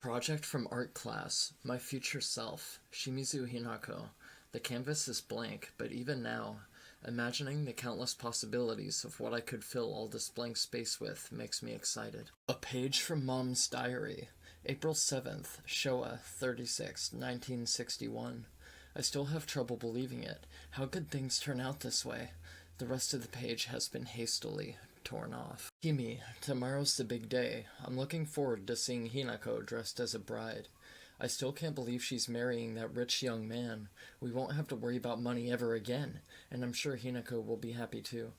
Project from art class. My future self. Shimizu Hinako. The canvas is blank, but even now, imagining the countless possibilities of what I could fill all this blank space with makes me excited. A page from Mom's diary. April 7th, Showa 36, 1961. I still have trouble believing it. How could things turn out this way? The rest of the page has been hastily torn off. Kimi, tomorrow's the big day. I'm looking forward to seeing Hinako dressed as a bride. I still can't believe she's marrying that rich young man. We won't have to worry about money ever again, and I'm sure Hinako will be happy too.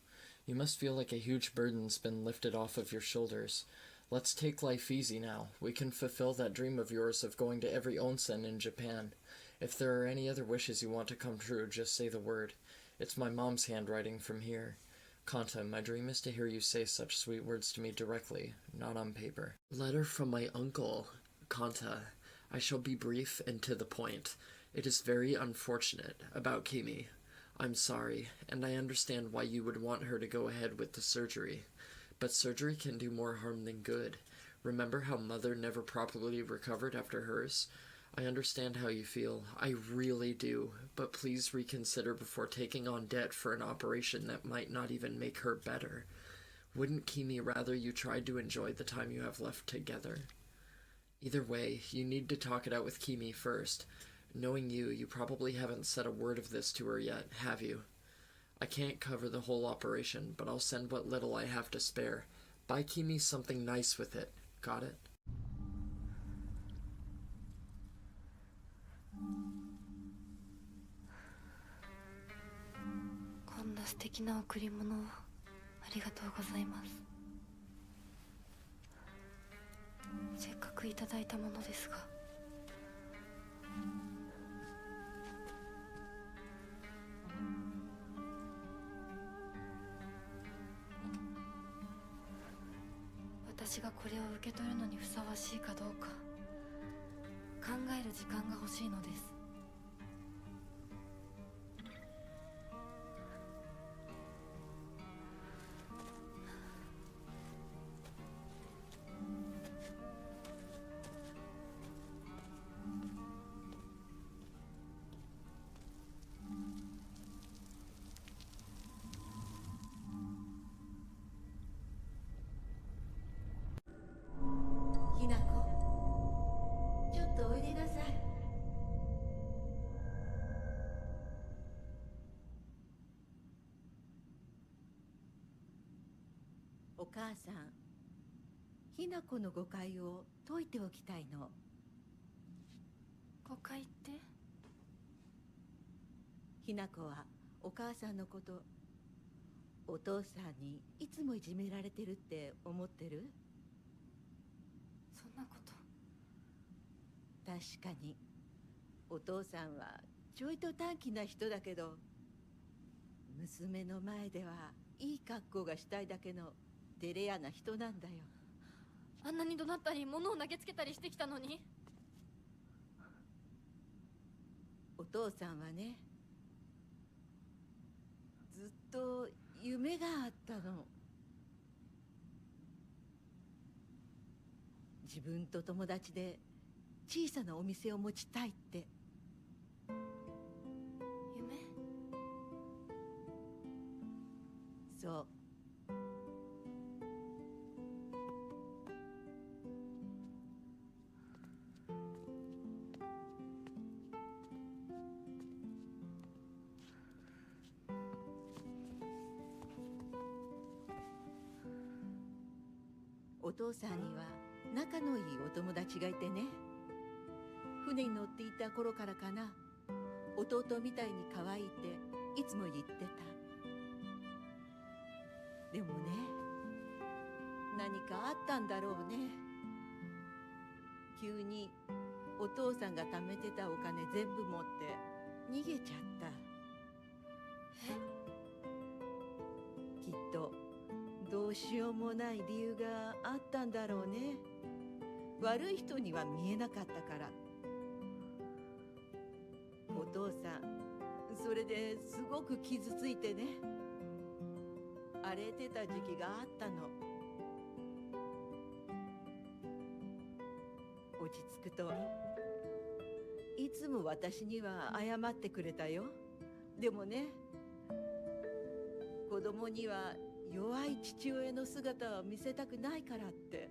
You must feel like a huge burden's been lifted off of your shoulders. Let's take life easy now. We can fulfill that dream of yours of going to every onsen in Japan. If there are any other wishes you want to come true, just say the word. It's my mom's handwriting from here. Kanta, my dream is to hear you say such sweet words to me directly, not on paper. Letter from my uncle. Kanta, I shall be brief and to the point. It is very unfortunate about Kimi. I'm sorry, and I understand why you would want her to go ahead with the surgery. But surgery can do more harm than good. Remember how Mother never properly recovered after hers? I understand how you feel. I really do. But please reconsider before taking on debt for an operation that might not even make her better. Wouldn't Kimi rather you tried to enjoy the time you have left together? Either way, you need to talk it out with Kimi first. Knowing you, you probably haven't said a word of this to her yet, have you? I can't cover the whole operation, but I'll send what little I have to spare. Buy Kimi something nice with it. Got it? こんな素敵な贈り物をありがとうございます。せっかくいただいたものですが。私がこれを受け取るのにふさわしいかどうか考える時間が欲しいのです。ひなこ、ちょっとおいでなさい。お母さん、ひなこの誤解を解いておきたいの。誤解って？ひなこはお母さんのこと、お父さんにいつもいじめられてるって思ってる？そんなこと。確かにお父さんはちょいと短気な人だけど、娘の前ではいい格好がしたいだけの照れ屋な人なんだよ。あんなに怒鳴ったり物を投げつけたりしてきたのに。お父さんはね、ずっと夢があったの。自分と友達で小さなお店を持ちたいって。夢？そう。お父さんには仲のいいお友達がいてね、船に乗っていた頃からかな、弟みたいに可愛いっていつも言ってた。でもね、何かあったんだろうね。急にお父さんが貯めてたお金全部持って逃げちゃった。きっとどうしようもない理由があったんだろうね。悪い人には見えなかったから。お父さん、それですごく傷ついてね、荒れてた時期があったの。お落ち着くといつも私には謝ってくれたよ。でもね、子供には弱い父親の姿を見せたくないからって。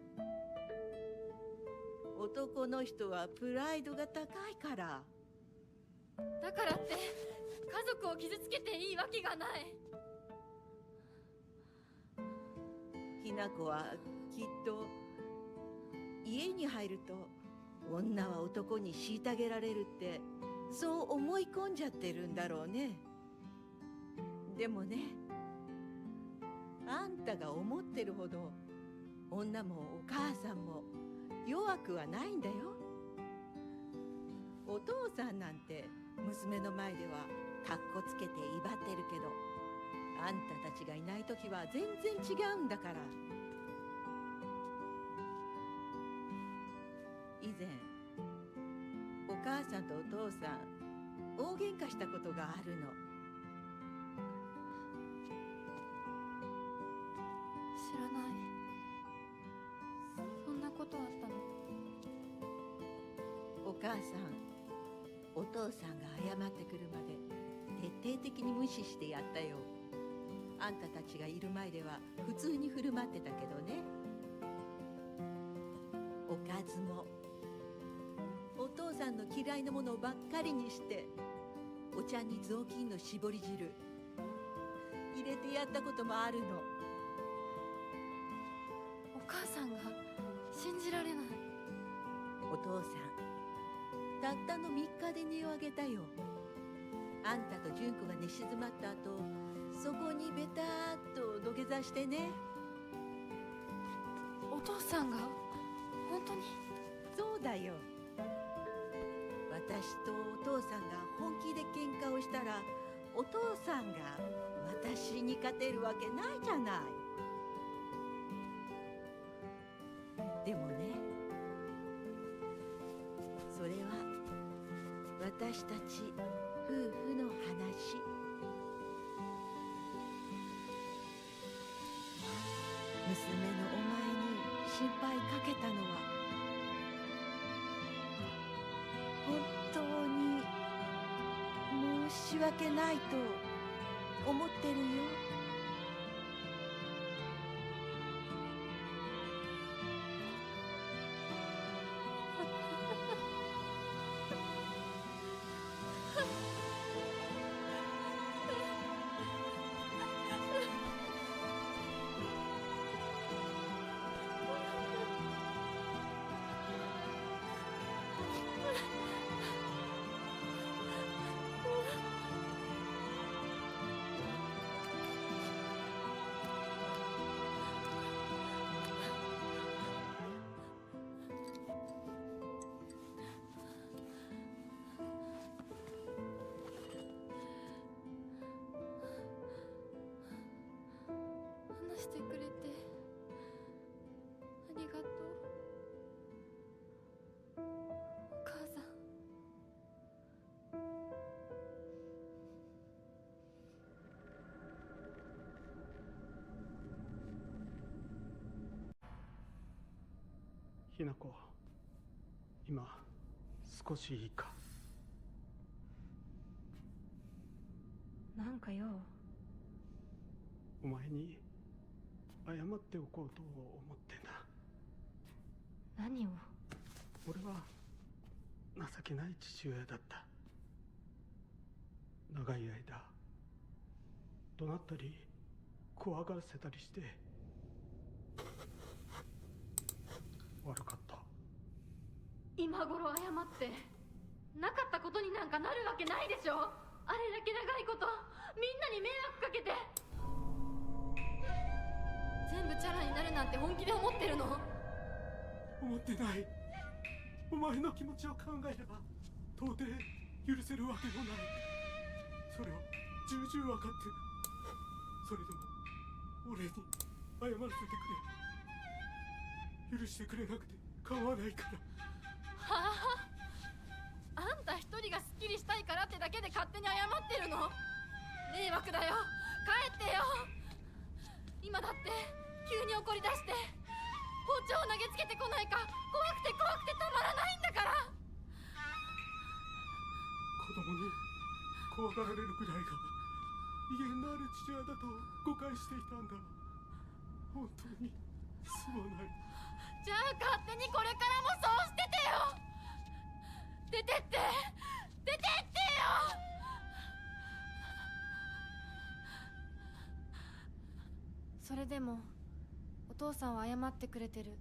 男の人はプライドが高いから。だからって家族を傷つけていいわけがない。ひな子はきっと家に入ると女は男に虐げられるってそう思い込んじゃってるんだろうね。でもね、あんたが思ってるほど女もお母さんも弱くはないんだよ。お父さんなんて娘の前ではカッコつけて威張ってるけど、あんたたちがいない時は全然違うんだから。以前お母さんとお父さん大喧嘩したことがあるの。知らない。そんなことあったの？お母さん、お父さんが謝ってくるまで徹底的に無視してやったよ。あんたたちがいる前では普通に振る舞ってたけどね。おかずもお父さんの嫌いなものばっかりにして、お茶に雑巾の絞り汁入れてやったこともあるの。お母さんが信じられない。お父さんたったの3日で値を上げたよ。あんたと純子が寝静まった後、そこにベターっと土下座してね。お父さんが本当に？そうだよ。私とお父さんが本気で喧嘩をしたら、お父さんが私に勝てるわけないじゃない。でもね、それは私たち夫婦の話。娘のお前に心配かけたのは本当に申し訳ないと思ってるよ。話してくれてありがとう。お母さん。ひなこ、今少しいいか？なんかよ。お前に謝っておこうと思ってな。何を？俺は情けない父親だった。長い間怒鳴ったり怖がらせたりして悪かった。今頃謝ってなかったことになんかなるわけないでしょ。あれだけ長いことみんなに迷惑かけて、全部チャラになるなんて本気で思ってるの？思ってない。お前の気持ちを考えれば到底許せるわけもない。それを重々分かってる。それでも俺に謝らせてくれ。許してくれなくて構わないから。はあ、あんた一人がスッキリしたいからってだけで勝手に謝ってるの？迷惑だよ。帰ってよ。今だって急に怒り出して包丁を投げつけてこないか、怖くて怖くてたまらないんだから。子供に怖がられるくらいが威厳のある父親だと誤解していたんだ。本当にすまない。じゃあ勝手にこれからもそうしててよ。出てって出てってよ。それでもお父さんは謝ってくれてる。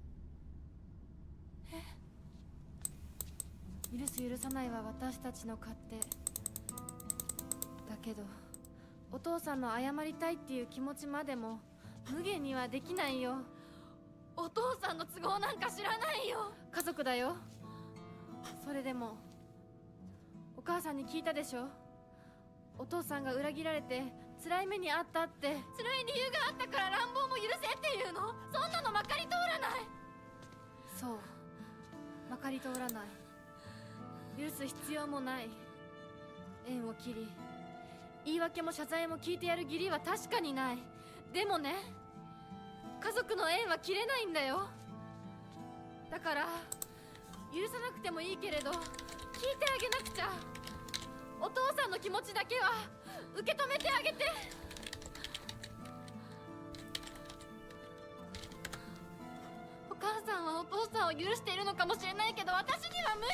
許す許さないは私たちの勝手だけど、お父さんの謝りたいっていう気持ちまでも無限にはできないよ。お父さんの都合なんか知らないよ。家族だよ。それでもお母さんに聞いたでしょ。お父さんが裏切られて辛い目にあったって。辛い理由があったから乱暴も許せっていうの？そんなのまかり通らない。そう、まかり通らない。許す必要もない。縁を切り言い訳も謝罪も聞いてやる義理は確かにない。でもね、家族の縁は切れないんだよ。だから許さなくてもいいけれど聞いてあげなくちゃ。お父さんの気持ちだけは受け止めてあげて。お母さんはお父さんを許しているのかもしれないけど、私には無理。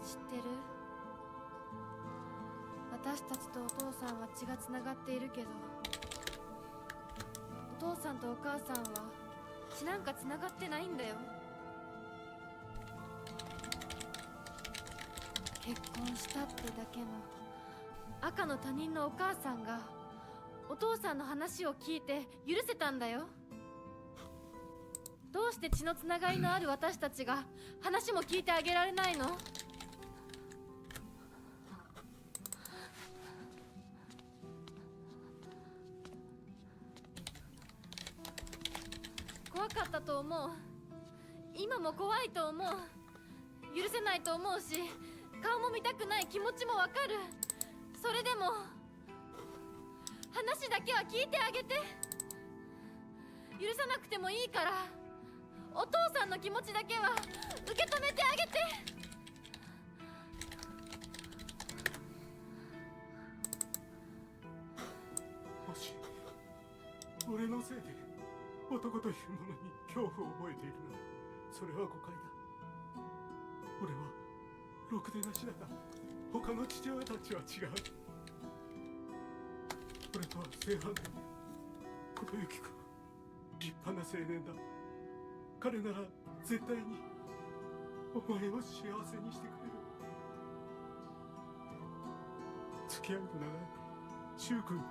知ってる？私たちとお父さんは血がつながっているけど、お父さんとお母さんは血なんかつながってないんだよ。結婚したってだけの赤の他人のお母さんがお父さんの話を聞いて許せたんだよ。どうして血のつながりのある私たちが話も聞いてあげられないの？怖かったと思う。今も怖いと思う。許せないと思うし、顔も見たくない気持ちもわかる。それでも話だけは聞いてあげて。許さなくてもいいからお父さんの気持ちだけは受け止めてあげて。もし俺のせいで男というものに恐怖を覚えているなら、それは誤解だ。俺はろくでなしだが他の父親たちは違う。俺とは正反対で、小雪君立派な青年だ。彼なら絶対にお前を幸せにしてくれる。付き合いの長い柊君、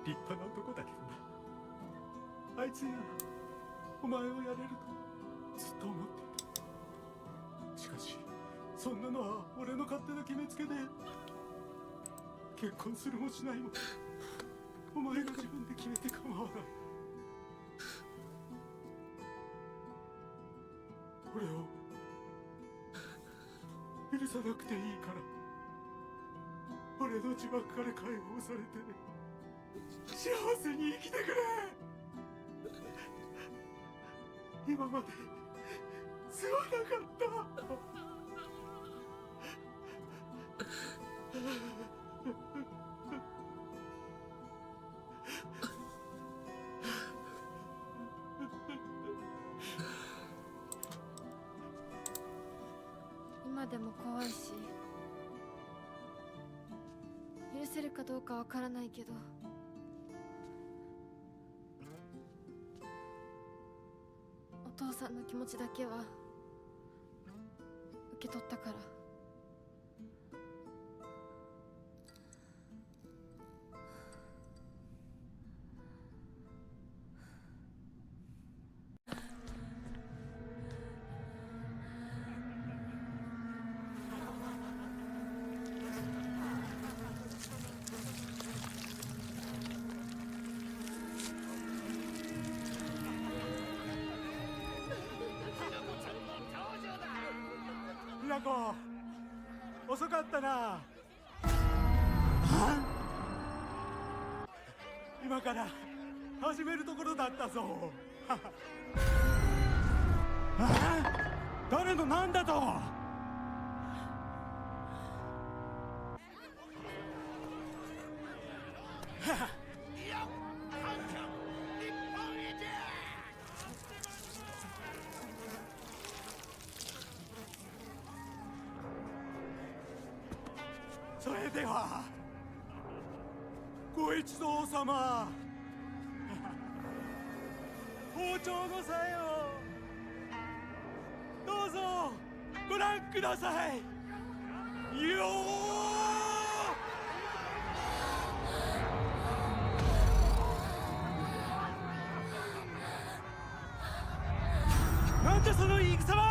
立派な男だけどな。あいつにならお前をやれるとずっと思っていた。しかしそんなのは俺の勝手な決めつけで、結婚するもしないもお前が自分で決めて構わない。俺を許さなくていいから、俺の呪縛から解放されて幸せに生きてくれ。今まですまなかった。今でも怖いし、許せるかどうかわからないけど、お父さんの気持ちだけは受け取ったから。Hinako、遅かったな。今から始めるところだったぞ。誰のなんだと。それではご一同様、包丁のさえをどうぞご覧くださいよー。なんだその言い草は。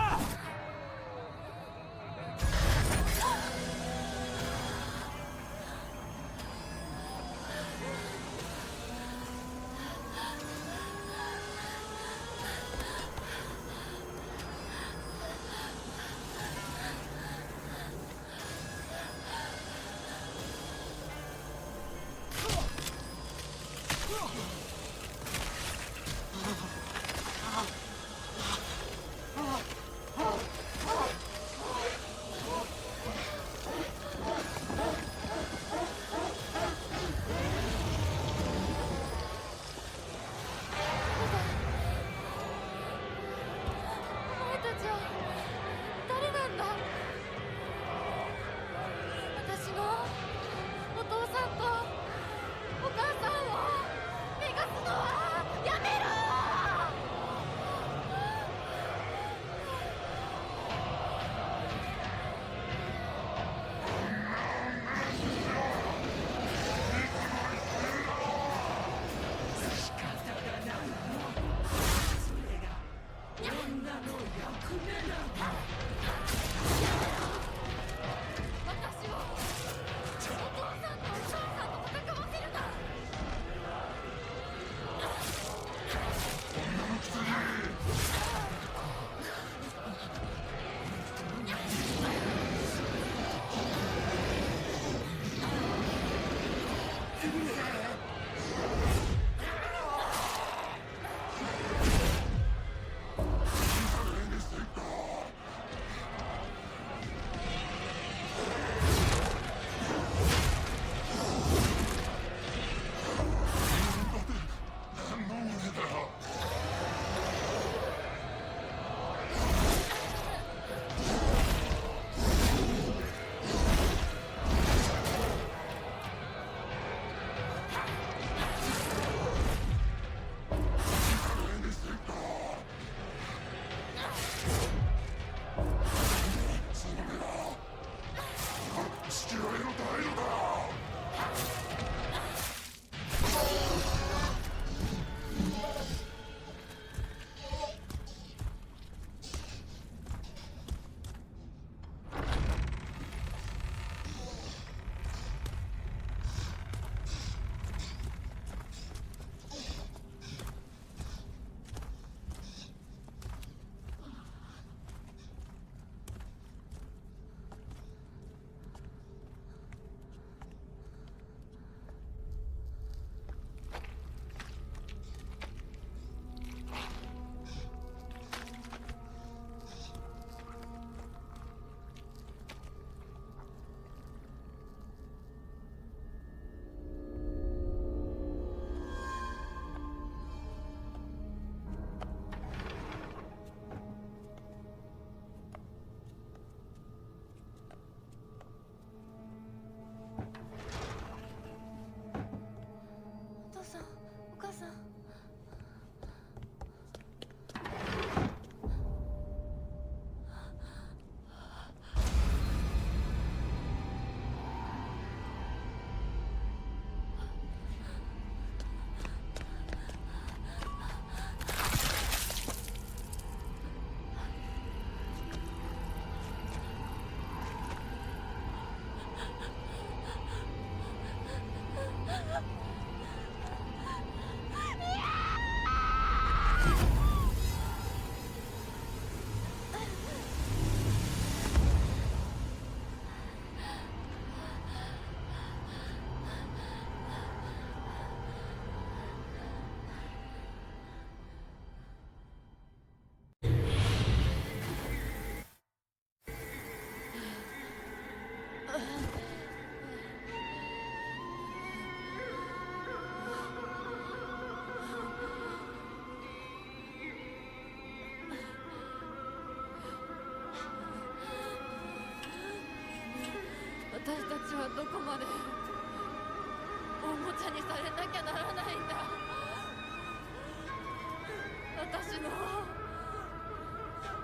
私の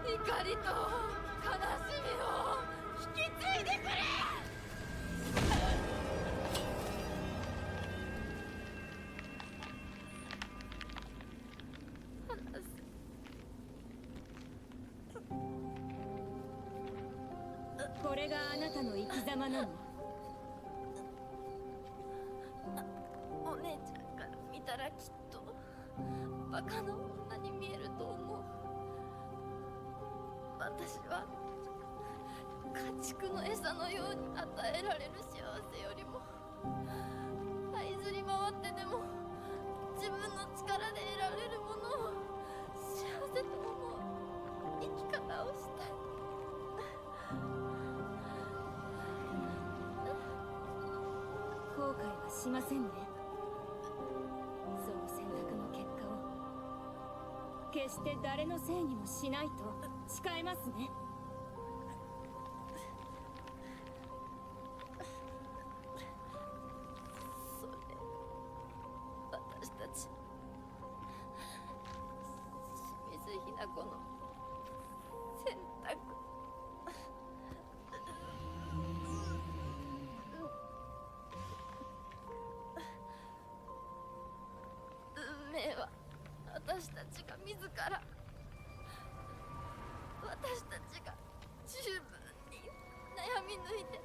怒りと悲しみを引き継いでくれ。これがあなたの生き様なの？お姉ちゃんから見たらきっとバカな女に見えると思う。私は家畜の餌のように与えられる幸せよりも這いずり回ってでも自分の力で得られるものを幸せと思う生き方をしたい。後悔はしませんね。その選択の結果を決して誰のせいにもしないと誓いますね。それ私たち清水ひな子の選択。運命は私たちが自ら私たちが十分に悩み抜いて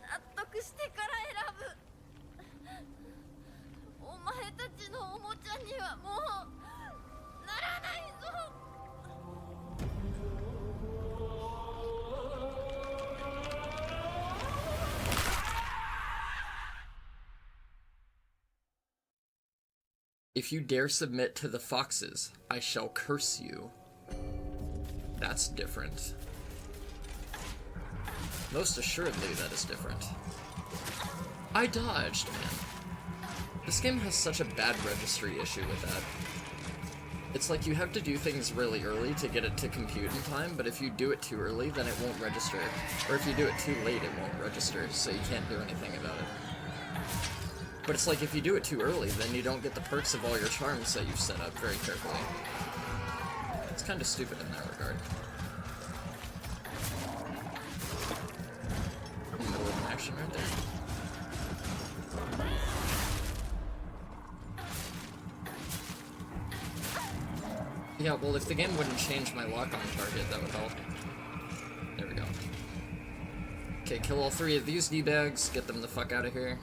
納得してから選ぶ。お前たちのおもちゃにはもうならないぞ。If you dare submit to the foxes, I shall curse you. That's different. Most assuredly that is different. I dodged, man. This game has such a bad registry issue with that. It's like you have to do things really early to get it to compute in time, but if you do it too early, then it won't register. Or if you do it too late, it won't register, so you can't do anything about it. But it's like if you do it too early, then you don't get the perks of all your charms that you've set up very carefully. It's kind of stupid in that regard. In the middle of an action right there. Yeah, well, if the game wouldn't change my lock-on target, that would help. There we go. Okay, kill all three of these D-bags, get them the fuck out of here.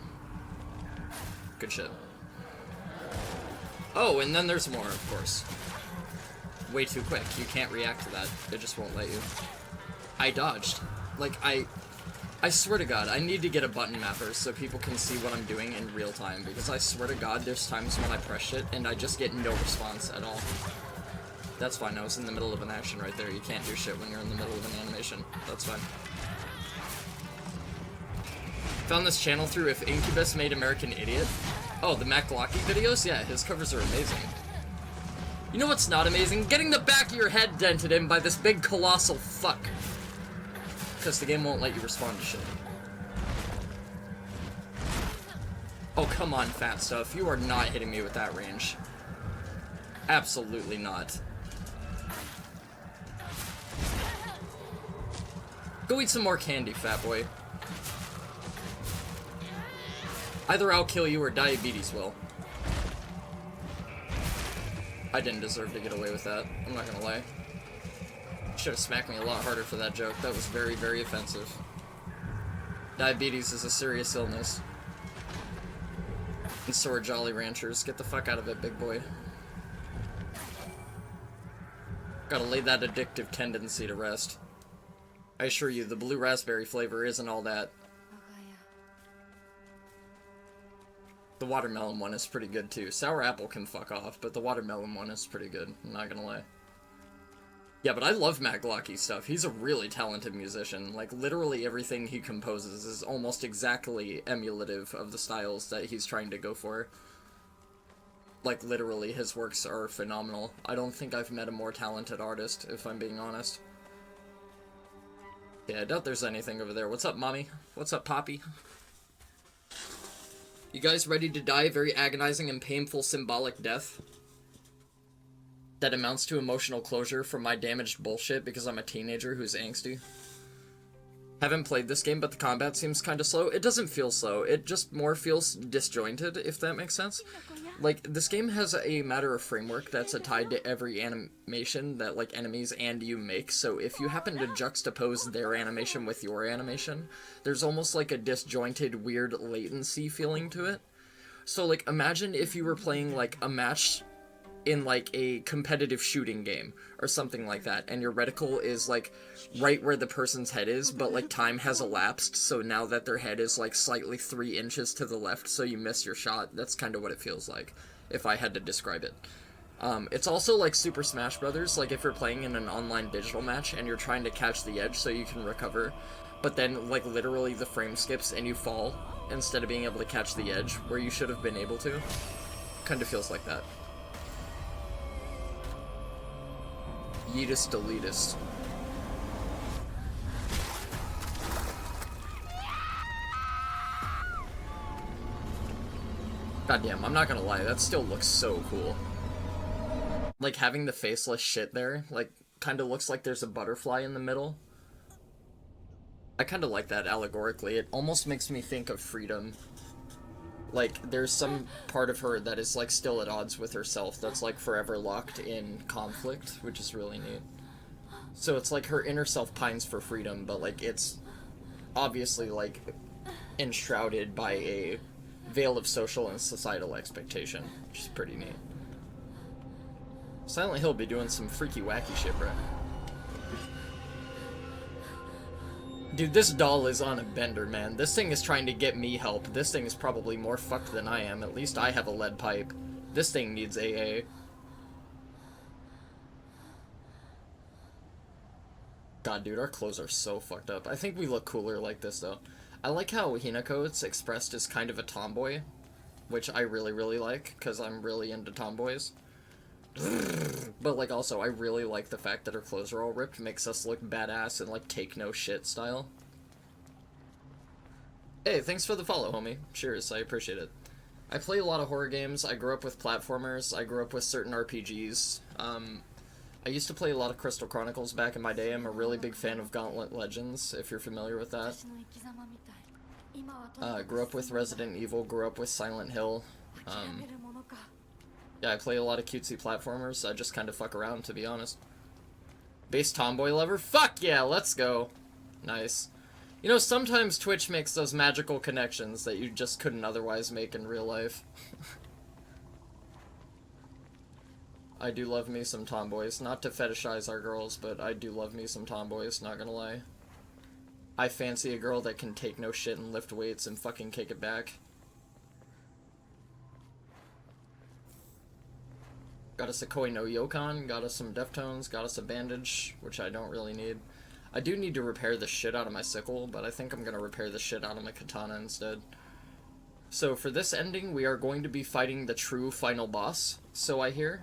Good shit. Oh, and then there's more, of course. Way too quick. You can't react to that. It just won't let you. I dodged. Like, I swear to God, I need to get a button mapper so people can see what I'm doing in real time, because I swear to God, there's times when I press shit and I just get no response at all. That's fine, I was in the middle of an action right there. You can't do shit when you're in the middle of an animation. That's fine. Found this channel through If Incubus Made American Idiot. Oh, the Matt Glocky videos? Yeah, his covers are amazing. You know what's not amazing? Getting the back of your head dented in by this big colossal fuck. Because the game won't let you respond to shit. Oh, come on, fat stuff. You are not hitting me with that range. Absolutely not. Go eat some more candy, fat boy. Either I'll kill you or diabetes will. I didn't deserve to get away with that. I'm not gonna lie. Should have smacked me a lot harder for that joke. That was very, very offensive. Diabetes is a serious illness. And so are Jolly Ranchers. Get the fuck out of it, big boy. Gotta lay that addictive tendency to rest. I assure you, the blue raspberry flavor isn't all that. The watermelon one is pretty good too. Sour apple can fuck off, but the watermelon one is pretty good. I'm not gonna lie. Yeah, but I love Matt Glocky stuff. He's a really talented musician. Like, literally everything he composes is almost exactly emulative of the styles that he's trying to go for. Like, literally, his works are phenomenal. I don't think I've met a more talented artist, if I'm being honest. Yeah, I doubt there's anything over there. What's up, Mommy? What's up, Poppy? You guys ready to die a very agonizing and painful symbolic death? that amounts to emotional closure from my damaged bullshit because I'm a teenager who's angsty. Haven't played this game, but the combat seems kind of slow. It doesn't feel slow. It just more feels disjointed, if that makes sense. Like, this game has a matter of framework that's tied to every animation that, like, enemies and you make, so if you happen to juxtapose their animation with your animation, there's almost like a disjointed, weird latency feeling to it. So, like, imagine if you were playing, like, a match in, like, a competitive shooting game, or something like that, and your reticle is, like, right where the person's head is, but, like, time has elapsed, so now that their head is, like, slightly 3 inches to the left, so you miss your shot. That's kind of what it feels like, if I had to describe it. It's also like Super Smash Brothers, like, if you're playing in an online digital match, and you're trying to catch the edge so you can recover, but then, like, literally the frame skips and you fall, instead of being able to catch the edge, where you should have been able to. Kind of feels like that. Yeetus deletus. Goddamn, I'm not gonna lie, that still looks so cool. Like, having the faceless shit there, like, kinda looks like there's a butterfly in the middle. I kinda like that allegorically. It almost makes me think of freedom. Like, there's some part of her that is, like, still at odds with herself, that's, like, forever locked in conflict, which is really neat. So it's like her inner self pines for freedom, but, like, it's obviously, like, enshrouded by a veil of social and societal expectation, which is pretty neat. Silent Hill be doing some freaky wacky shit, bro. Dude, this doll is on a bender, man. This thing is trying to get me help. This thing is probably more fucked than I am. At least I have a lead pipe. This thing needs AA. God, dude, our clothes are so fucked up. I think we look cooler like this, though. I like how Hinako is expressed as kind of a tomboy, which I really, really like, because I'm really into tomboys. But, like, also, I really like the fact that her clothes are all ripped. Makes us look badass and, like, take no shit style. Hey, thanks for the follow, homie. Cheers, I appreciate it. I play a lot of horror games. I grew up with platformers. I grew up with certain RPGs. I used to play a lot of Crystal Chronicles back in my day. I'm a really big fan of Gauntlet Legends, if you're familiar with that. Grew up with Resident Evil, grew up with Silent Hill. Yeah, I play a lot of cutesy platformers. I just kind of fuck around, to be honest. Base tomboy lover? Fuck yeah, let's go. Nice. You know, sometimes Twitch makes those magical connections that you just couldn't otherwise make in real life. I do love me some tomboys. Not to fetishize our girls, but I do love me some tomboys, not gonna lie. I fancy a girl that can take no shit and lift weights and fucking kick it back. Got us a Koi no Yokon, got us some Deftones, got us a bandage, which I don't really need. I do need to repair the shit out of my sickle, but I think I'm gonna repair the shit out of my katana instead. So for this ending, we are going to be fighting the true final boss, so I hear.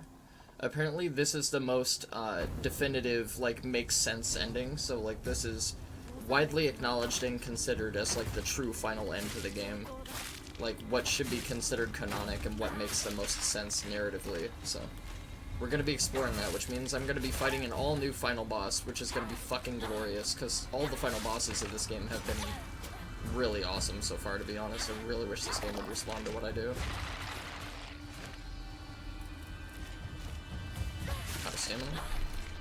Apparently this is the most definitive, like, makes sense ending, so, like, this is widely acknowledged and considered as, like, the true final end to the game. Like, what should be considered canonic and what makes the most sense narratively, so. We're gonna be exploring that, which means I'm gonna be fighting an all-new final boss, which is gonna be fucking glorious, because all the final bosses of this game have been really awesome so far, to be honest. I really wish this game would respond to what I do. Out of stamina?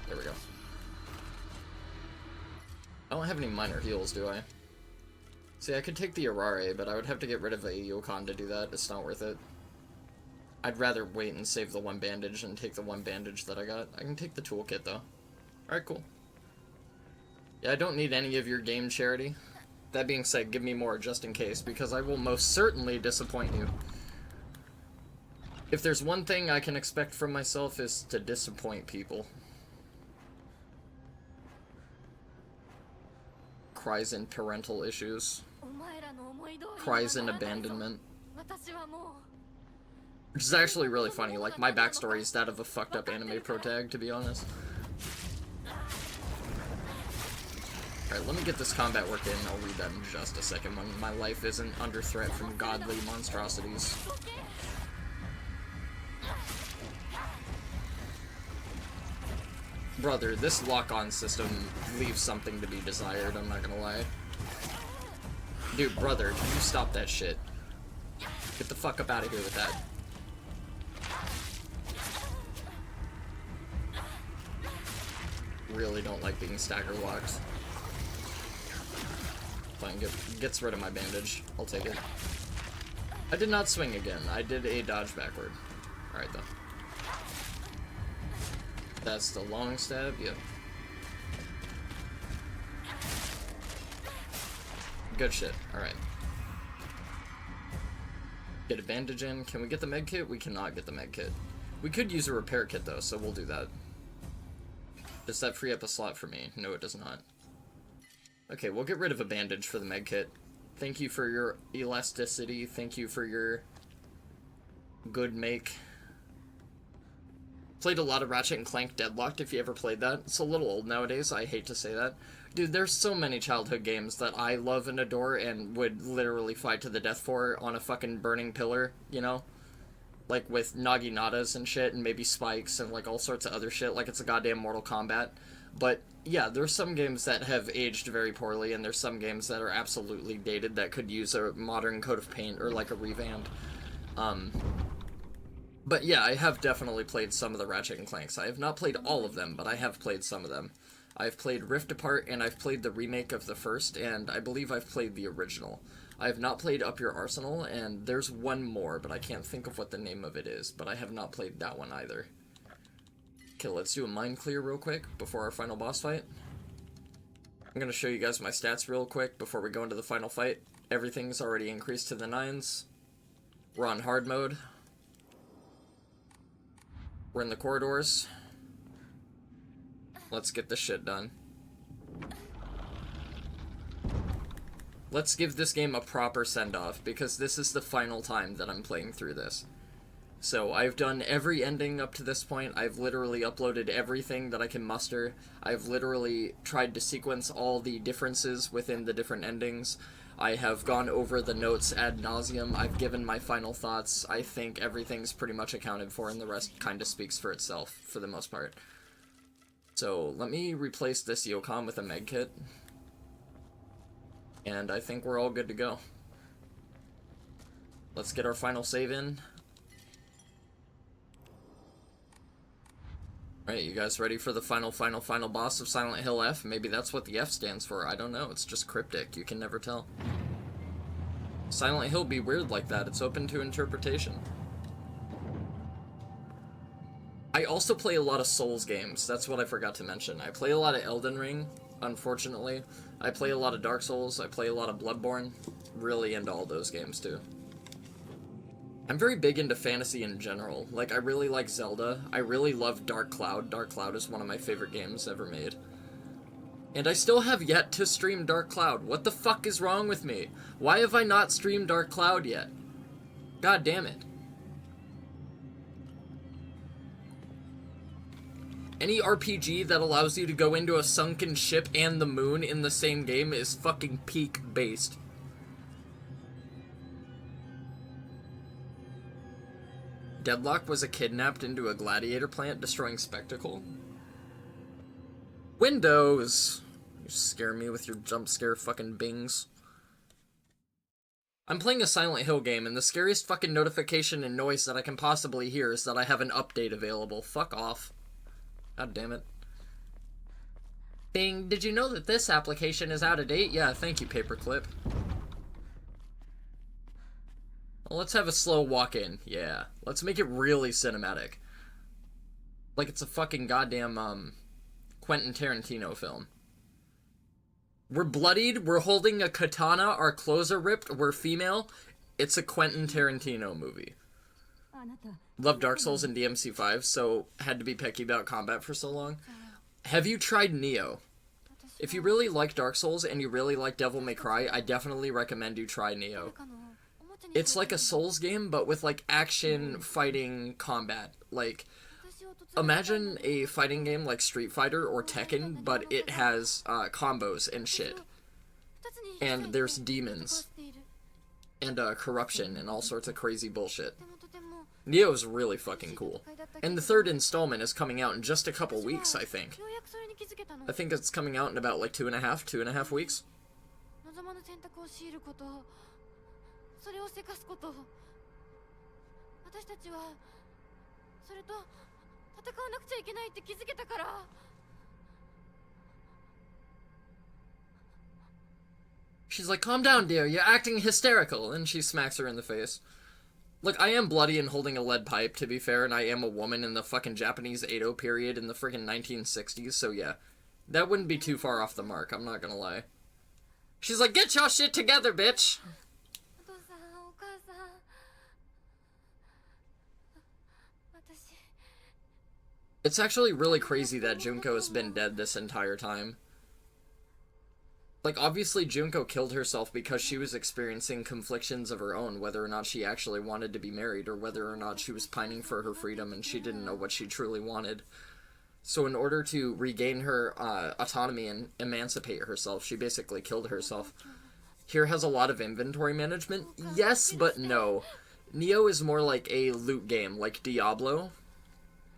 There we go. I don't have any minor heals, do I? See, I could take the Arare, but I would have to get rid of a Yokon to do that. It's not worth it. I'd rather wait and save the one bandage and take the one bandage that I got. I can take the toolkit, though. Alright, cool. Yeah, I don't need any of your game charity. That being said, give me more just in case, because I will most certainly disappoint you. If there's one thing I can expect from myself is to disappoint people. Cries in parental issues. Cries in abandonment. Which is actually really funny. Like, my backstory is that of a fucked up anime protag, to be honest. Alright, let me get this combat work in. I'll read that in just a second when my life isn't under threat from godly monstrosities. Brother, this lock-on system leaves something to be desired, I'm not gonna lie. Dude, brother, can you stop that shit? Get the fuck up out of here with that. Really don't like being stagger locked. Fine, gets rid of my bandage. I'll take it. I did not swing again. I did a dodge backward. Alright, though. That's the long stab, yep. Good shit, alright. Get a bandage in. Can we get the med kit? We cannot get the med kit. We could use a repair kit though, so we'll do that. Does that free up a slot for me? No, it does not. Okay, we'll get rid of a bandage for the med kit. Thank you for your elasticity. Thank you for your good make. Played a lot of Ratchet and Clank Deadlocked, if you ever played that. It's a little old nowadays, I hate to say that. Dude, there's so many childhood games that I love and adore and would literally fight to the death for on a fucking burning pillar, you know? Like with Naginatas and shit, and maybe spikes and like all sorts of other shit, like it's a goddamn Mortal Kombat. But yeah, there's some games that have aged very poorly, and there's some games that are absolutely dated that could use a modern coat of paint or like a revamp. But yeah, I have definitely played some of the Ratchet and Clanks. I have not played all of them, but I have played some of them. I've played Rift Apart, and I've played the remake of the first, and I believe I've played the original. I have not played Up Your Arsenal, and there's one more, but I can't think of what the name of it is, but I have not played that one either. Okay, let's do a mind clear real quick before our final boss fight. I'm gonna show you guys my stats real quick before we go into the final fight. Everything's already increased to the 9s. We're on hard mode. We're in the corridors. Let's get this shit done. Let's give this game a proper send-off, because this is the final time that I'm playing through this. So, I've done every ending up to this point. I've literally uploaded everything that I can muster. I've literally tried to sequence all the differences within the different endings. I have gone over the notes ad nauseum. I've given my final thoughts. I think everything's pretty much accounted for, and the rest kind of speaks for itself, for the most part. So, let me replace this Yokon with a med kit. And I think we're all good to go. Let's get our final save in. Alright, you guys ready for the final boss of Silent Hill F? Maybe that's what the F stands for. I don't know. It's just cryptic. You can never tell. Silent Hill be weird like that. It's open to interpretation. I also play a lot of Souls games. That's what I forgot to mention. I play a lot of Elden Ring, unfortunately. I play a lot of Dark Souls. I play a lot of Bloodborne. Really into all those games, too. I'm very big into fantasy in general. Like, I really like Zelda. I really love Dark Cloud. Dark Cloud is one of my favorite games ever made. And I still have yet to stream Dark Cloud. What the fuck is wrong with me? Why have I not streamed Dark Cloud yet? God damn it. Any RPG that allows you to go into a sunken ship and the moon in the same game is fucking peak based. Deadlock was kidnapped into a gladiator plant, destroying Spectacle. Windows! You scare me with your jump scare fucking bings. I'm playing a Silent Hill game, and the scariest fucking notification and noise that I can possibly hear is that I have an update available. Fuck off. God damn it. Bing, did you know that this application is out of date? Yeah, thank you, Paperclip. Well, let's have a slow walk-in. Yeah. Let's make it really cinematic. Like it's a fucking goddamn, Quentin Tarantino film. We're bloodied, we're holding a katana, our clothes are ripped, we're female. It's a Quentin Tarantino movie. Love Dark Souls and DMC5, so had to be picky about combat for so long. Have you tried Neo? If you really like Dark Souls and you really like Devil May Cry, I definitely recommend you try Neo. It's like a Souls game, but with like action, fighting, combat. Like, imagine a fighting game like Street Fighter or Tekken, but it has combos and shit. And there's demons. And corruption and all sorts of crazy bullshit. Neo's really fucking cool. And the third installment is coming out in just a couple weeks, I think. I think it's coming out in about like 2.5 weeks. 望まぬ選択を強いることを、それをせかすことを、私たちはそれと戦わなくちゃいけないって気づけたから。She's like, calm down, dear, you're acting hysterical, and she smacks her in the face. Look, I am bloody and holding a lead pipe, to be fair, and I am a woman in the fucking Japanese Edo period in the friggin' 1960s, so yeah. That wouldn't be too far off the mark, I'm not gonna lie. She's like, get your shit together, bitch! It's actually really crazy that Junko has been dead this entire time. Like, obviously Junko killed herself because she was experiencing conflictions of her own, whether or not she actually wanted to be married, or whether or not she was pining for her freedom and she didn't know what she truly wanted. So in order to regain her autonomy and emancipate herself, she basically killed herself. Here has a lot of inventory management. Yes, but no. Neo is more like a loot game, like Diablo.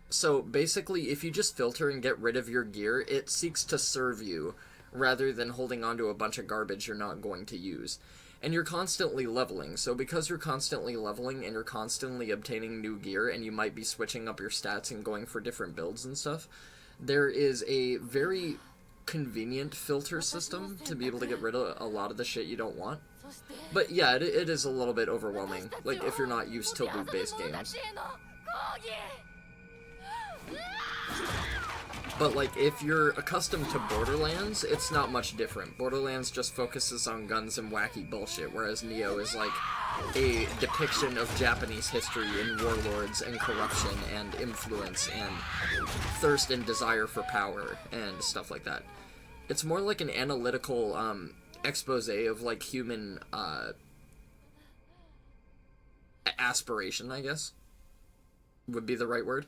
So basically, if you just filter and get rid of your gear, it seeks to serve you, rather than holding onto a bunch of garbage you're not going to use. And you're constantly leveling, so because you're constantly leveling and you're constantly obtaining new gear, and you might be switching up your stats and going for different builds and stuff, there is a very convenient filter system to be able to get rid of a lot of the shit you don't want. But yeah, it is a little bit overwhelming, like if you're not used to loot-based games. But, like, if you're accustomed to Borderlands, it's not much different. Borderlands just focuses on guns and wacky bullshit, whereas Neo is, like, a depiction of Japanese history and warlords and corruption and influence and thirst and desire for power and stuff like that. It's more like an analytical, expose of, like, human, aspiration, I guess, would be the right word.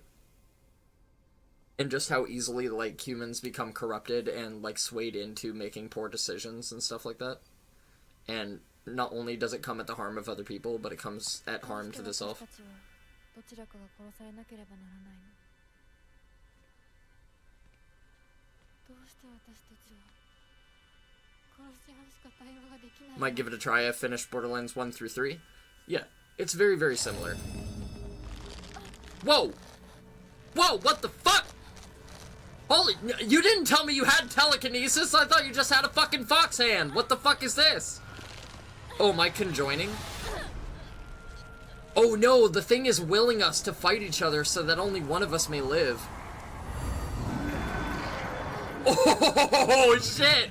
And just how easily, like, humans become corrupted and, like, swayed into making poor decisions and stuff like that. And not only does it come at the harm of other people, but it comes at harm to the self. Might give it a try. I finished Borderlands 1 through 3. Yeah, it's very, very similar. Whoa! Whoa, what the fuck? Holy, you didn't tell me you had telekinesis. I thought you just had a fucking fox hand. What the fuck is this? Oh, am I conjoining? Oh no, the thing is willing us to fight each other so that only one of us may live. Oh shit!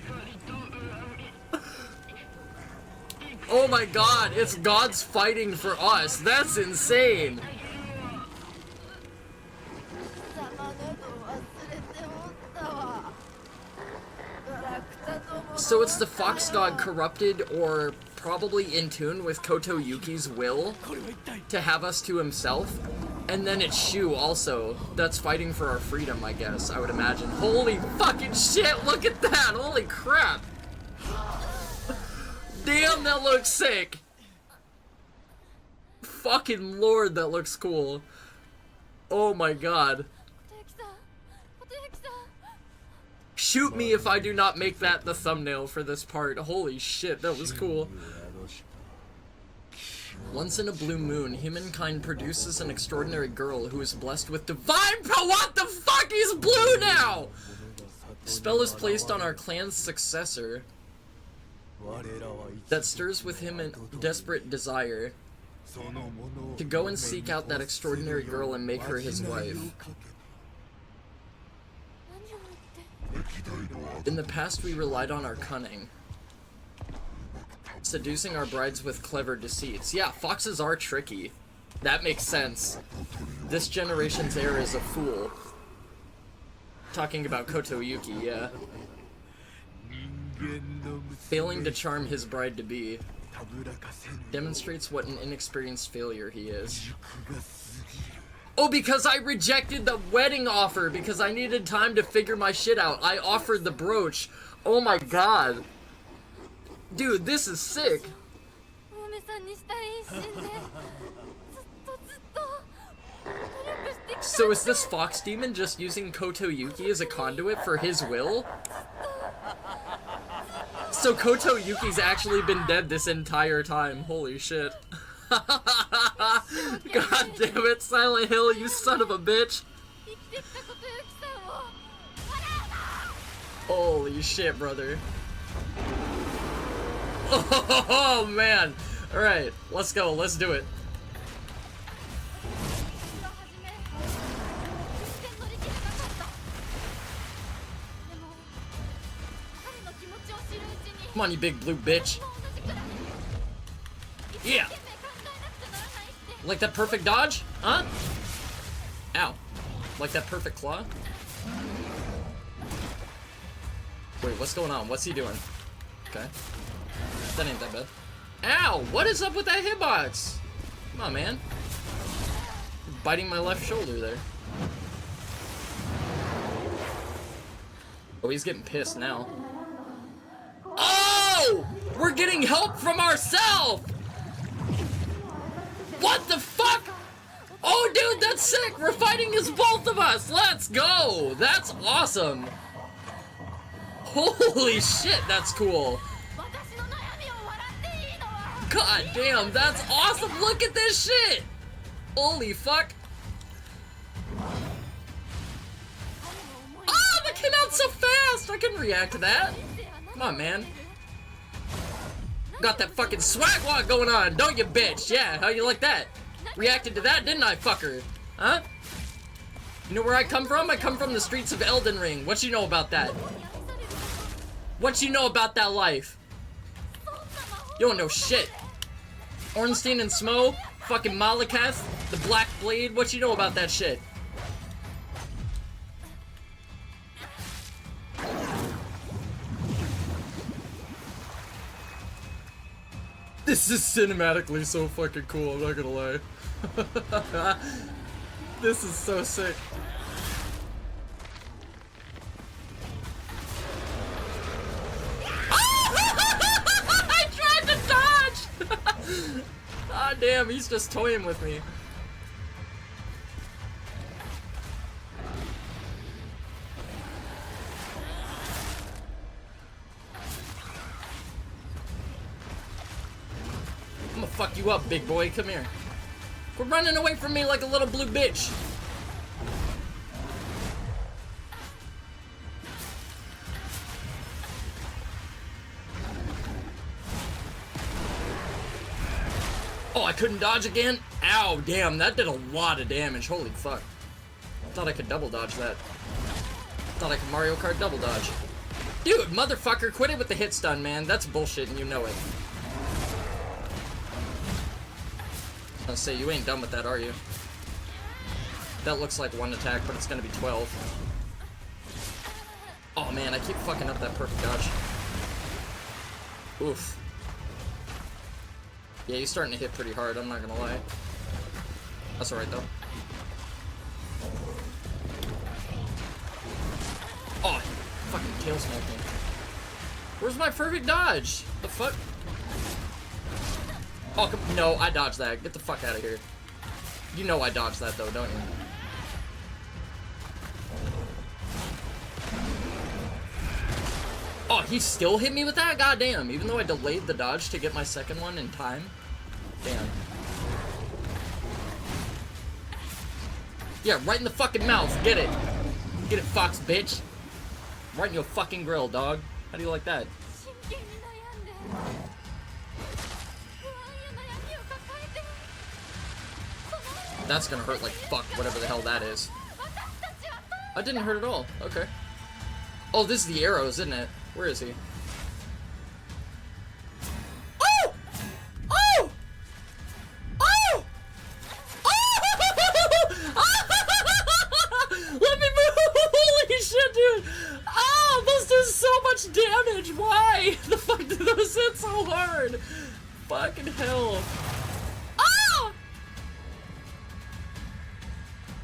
Oh my god, it's gods fighting for us. That's insane. So it's the fox god corrupted or probably in tune with Koto Yuki's will to have us to himself. And then it's Shu also that's fighting for our freedom, I guess, I would imagine. Holy fucking shit, look at that! Holy crap! Damn, that looks sick! Fucking lord, that looks cool. Oh my god. Shoot me if I do not make that the thumbnail for this part. Holy shit, that was cool. Once in a blue moon, humankind produces an extraordinary girl who is blessed with divine power. What the fuck? He's blue now! Spell is placed on our clan's successor that stirs with him a desperate desire to go and seek out that extraordinary girl and make her his wife. In the past, we relied on our cunning, seducing our brides with clever deceits. Yeah, foxes are tricky. That makes sense. This generation's heir is a fool. Talking about Koto Yuki, yeah. Failing to charm his bride-to-be demonstrates what an inexperienced failure he is. Oh, because I rejected the wedding offer because I needed time to figure my shit out. I offered the brooch. Oh my god. Dude, this is sick. So is this fox demon just using Koto Yuki as a conduit for his will? So Koto Yuki's actually been dead this entire time. Holy shit. God damn it, Silent Hill, you son of a bitch. Holy shit, brother. Oh, man. Alright, let's go. Let's do it. Come on, you big blue bitch. Yeah. Like that perfect dodge? Huh? Ow. Like that perfect claw? Wait, what's going on? What's he doing? Okay. That ain't that bad. Ow! What is up with that hitbox? Come on, man. Biting my left shoulder there. Oh, he's getting pissed now. Oh! We're getting help from ourselves! What the fuck? Oh, dude, that's sick! We're fighting as both of us! Let's go! That's awesome! Holy shit, that's cool! God damn, that's awesome! Look at this shit! Holy fuck! Oh, that came out so fast! I can react to that! Come on, man. Got that fucking swag walk going on, don't you, bitch? Yeah, how you like that? Reacted to that, didn't I, fucker? Huh? You know where I come from? I come from the streets of Elden Ring. What you know about that? What you know about that life? You don't know shit. Ornstein and Smo, fucking Malakath, the Black Blade, what you know about that shit? This is cinematically so fucking cool, I'm not gonna lie. This is so sick. I tried to dodge! Ah, damn, he's just toying with me. I'm gonna fuck you up, big boy. Come here. Quit running away from me like a little blue bitch. Oh, I couldn't dodge again? Ow, damn, that did a lot of damage. Holy fuck. Thought I could double dodge that. Thought I could Mario Kart double dodge. Dude, motherfucker, quit it with the hit stun, man. That's bullshit and you know it. I'll say, you ain't done with that, are you? That looks like one attack, but it's gonna be 12. Oh man, I keep fucking up that perfect dodge. Oof. Yeah, he's starting to hit pretty hard, I'm not gonna lie. That's alright though. Oh, fucking tail smoked me. Where's my perfect dodge? The fuck? Oh, no, I dodged that. Get the fuck out of here. You know I dodged that, though, don't you? Oh, he still hit me with that? Goddamn. Even though I delayed the dodge to get my second one in time. Damn. Yeah, right in the fucking mouth. Get it. Get it, fox bitch. Right in your fucking grill, dog. How do you like that? That's gonna hurt like fuck, whatever the hell that is. That didn't hurt at all. Okay. Oh, this is the arrows, isn't it? Where is he? Oh! Oh! Oh! Oh! Let me move! Holy shit, dude! Oh, those do so much damage! Why? The fuck did those hit so hard? Fucking hell.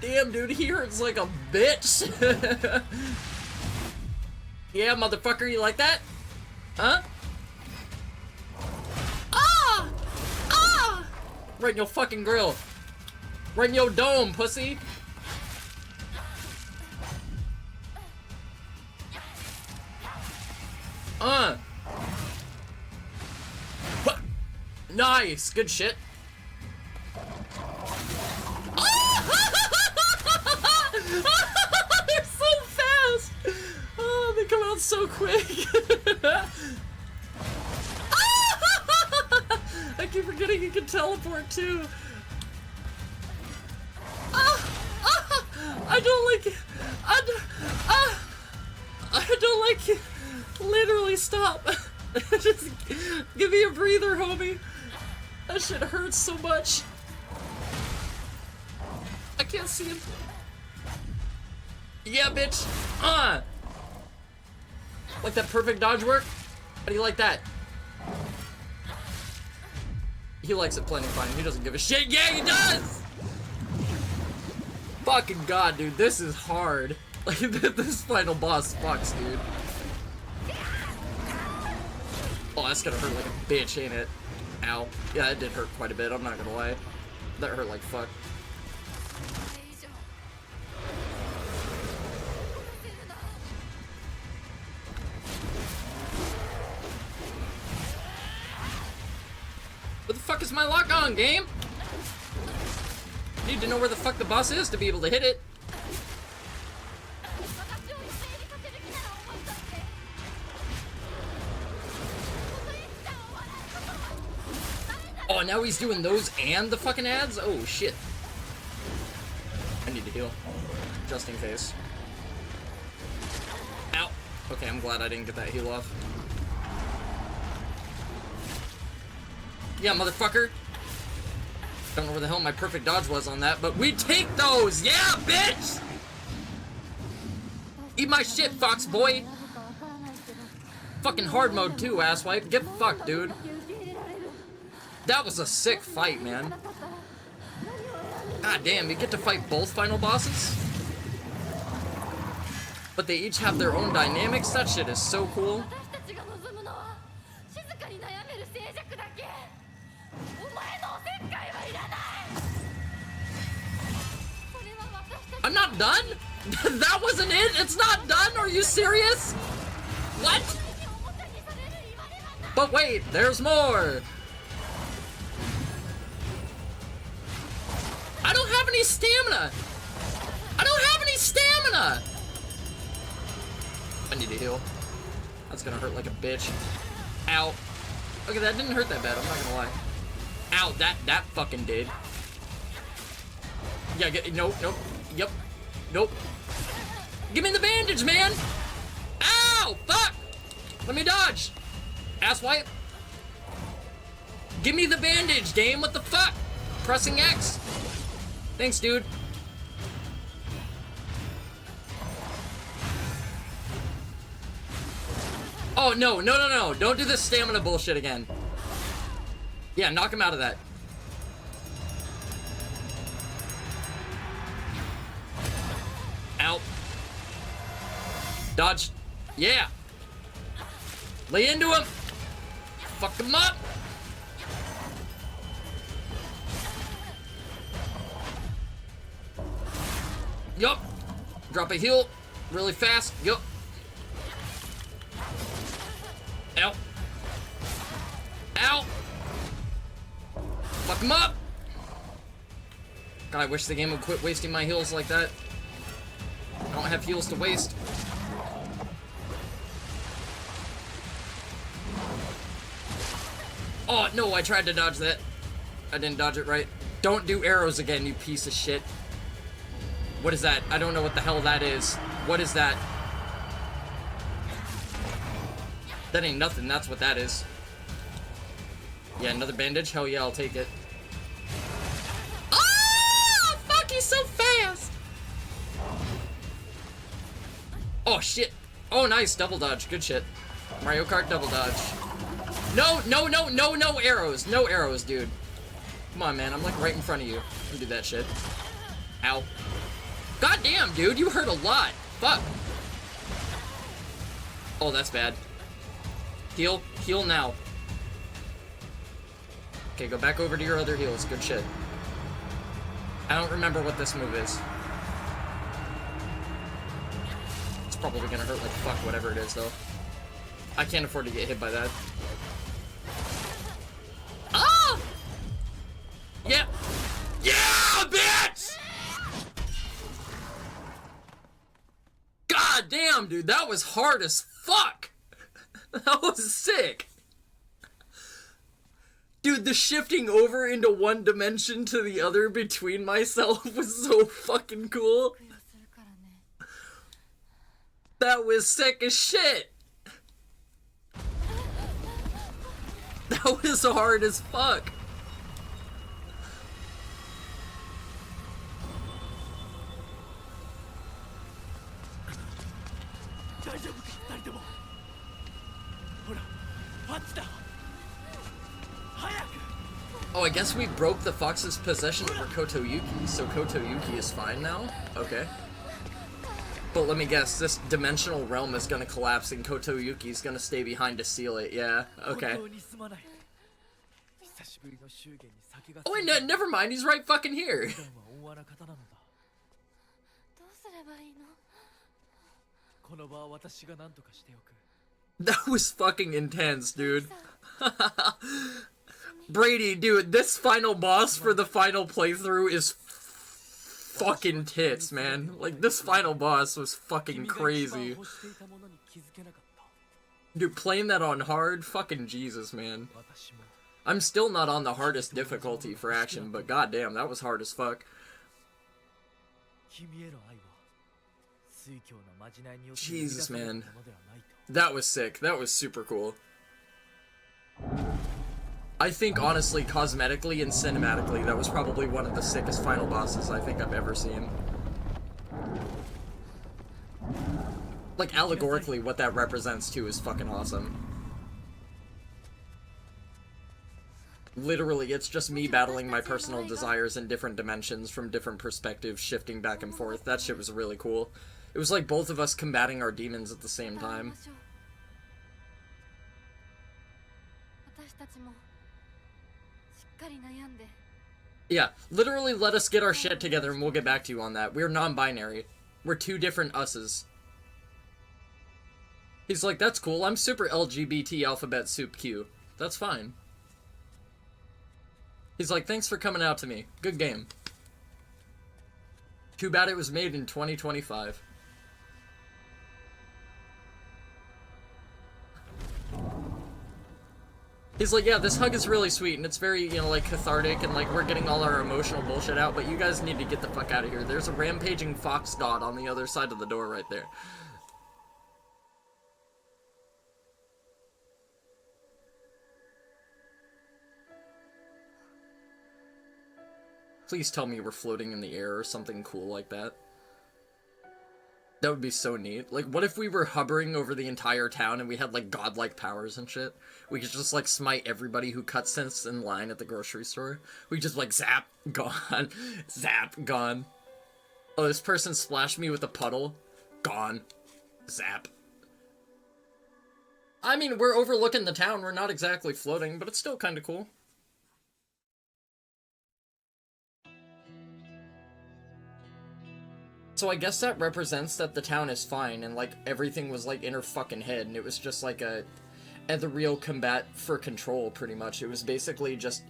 Damn, dude, he hurts like a bitch. Yeah, motherfucker, you like that? Huh? Ah! Ah! Right in your fucking grill. Right in your dome, pussy! Nice! Good shit. They're so fast! Oh, they come out so quick. I keep forgetting you can teleport too. I don't like it. I don't like it. Literally stop. Just give me a breather, homie. That shit hurts so much. I can't see him. Yeah, bitch. Like that perfect dodge work? How do you like that? He likes it plenty fine. He doesn't give a shit. Yeah, he does! Fucking god, dude. This is hard. Like, this final boss fucks, dude. Oh, that's gonna hurt like a bitch, ain't it? Ow. Yeah, it did hurt quite a bit, I'm not gonna lie. That hurt like fuck. What the fuck is my lock on, game? Need to know where the fuck the boss is to be able to hit it. Oh, now he's doing those and the fucking ads? Oh, shit. I need to heal. Just in case. Ow. Okay, I'm glad I didn't get that heal off. Yeah, motherfucker. Don't know where the hell my perfect dodge was on that, but we take those! Yeah, bitch! Eat my shit, fox boy! Fucking hard mode too, asswipe. Get fucked, dude. That was a sick fight, man. God damn, you get to fight both final bosses? But they each have their own dynamics? That shit is so cool. I'm not done? That wasn't it? It's not done? Are you serious? What? But wait, there's more! I don't have any stamina! I don't have any stamina! I need to heal. That's gonna hurt like a bitch. Ow. Okay, that didn't hurt that bad, I'm not gonna lie. Ow, that fucking did. Yeah, nope, yep, nope. Give me the bandage, man! Ow, fuck! Let me dodge! Asswipe. Give me the bandage, game, what the fuck? Pressing X. Thanks, dude. Oh, no. Don't do this stamina bullshit again. Yeah, knock him out of that. Out. Dodge. Yeah. Lay into him. Fuck him up. Yup. Drop a heal really fast. Yup. Ow. Ow. Fuck him up. God, I wish the game would quit wasting my heals like that. I don't have heals to waste. Oh, no, I tried to dodge that. I didn't dodge it right. Don't do arrows again, you piece of shit. What is that? I don't know what the hell that is. What is that? That ain't nothing, that's what that is. Yeah, another bandage? Hell yeah, I'll take it. Oh, fuck, he's so fast! Oh, shit. Oh, nice, double dodge, good shit. Mario Kart double dodge. No arrows. No arrows, dude. Come on, man, I'm like right in front of you. Don't do that shit. Ow. God damn, dude, you hurt a lot. Fuck. Oh, that's bad. Heal now. Okay, go back over to your other heals. Good shit. I don't remember what this move is. It's probably gonna hurt like fuck, whatever it is, though. I can't afford to get hit by that. Ah! Yeah! Yeah, bitch! God damn, dude, that was hard as fuck! That was sick! Dude, the shifting over into one dimension to the other between myself was so fucking cool. That was sick as shit. That was hard as fuck. Oh, I guess we broke the fox's possession over Kotoyuki, so Kotoyuki is fine now? Okay. But let me guess, this dimensional realm is gonna collapse and Kotoyuki's gonna stay behind to seal it, yeah, okay. Oh, and never mind, he's right fucking here! That was fucking intense, dude. Brady, dude, this final boss for the final playthrough is fucking tits, man. Like, this final boss was fucking crazy. Dude, playing that on hard, fucking Jesus, man. I'm still not on the hardest difficulty for action, but goddamn, that was hard as fuck. Jesus, man. That was sick. That was super cool. I think, honestly, cosmetically and cinematically, that was probably one of the sickest final bosses I think I've ever seen. Like, allegorically, what that represents, too, is fucking awesome. Literally, it's just me battling my personal desires in different dimensions from different perspectives, shifting back and forth. That shit was really cool. It was like both of us combating our demons at the same time. Yeah, literally let us get our shit together and we'll get back to you on that. We're non-binary. We're two different us's. He's like, that's cool, I'm super LGBT alphabet soup Q. That's fine. He's like, thanks for coming out to me. Good game. Too bad it was made in 2025. He's like, yeah, this hug is really sweet, and it's very, you know, like, cathartic, and, like, we're getting all our emotional bullshit out, but you guys need to get the fuck out of here. There's a rampaging fox god on the other side of the door right there. Please tell me we're floating in the air or something cool like that. That would be so neat. Like, what if we were hovering over the entire town and we had, like, godlike powers and shit? We could just, like, smite everybody who cuts us in line at the grocery store. We just, like, zap, gone. Zap, gone. Oh, this person splashed me with a puddle. Gone. Zap. I mean, we're overlooking the town. We're not exactly floating, but it's still kind of cool. So I guess that represents that the town is fine, and, like, everything was, like, in her fucking head, and it was just, like, a ethereal combat for control, pretty much. It was basically just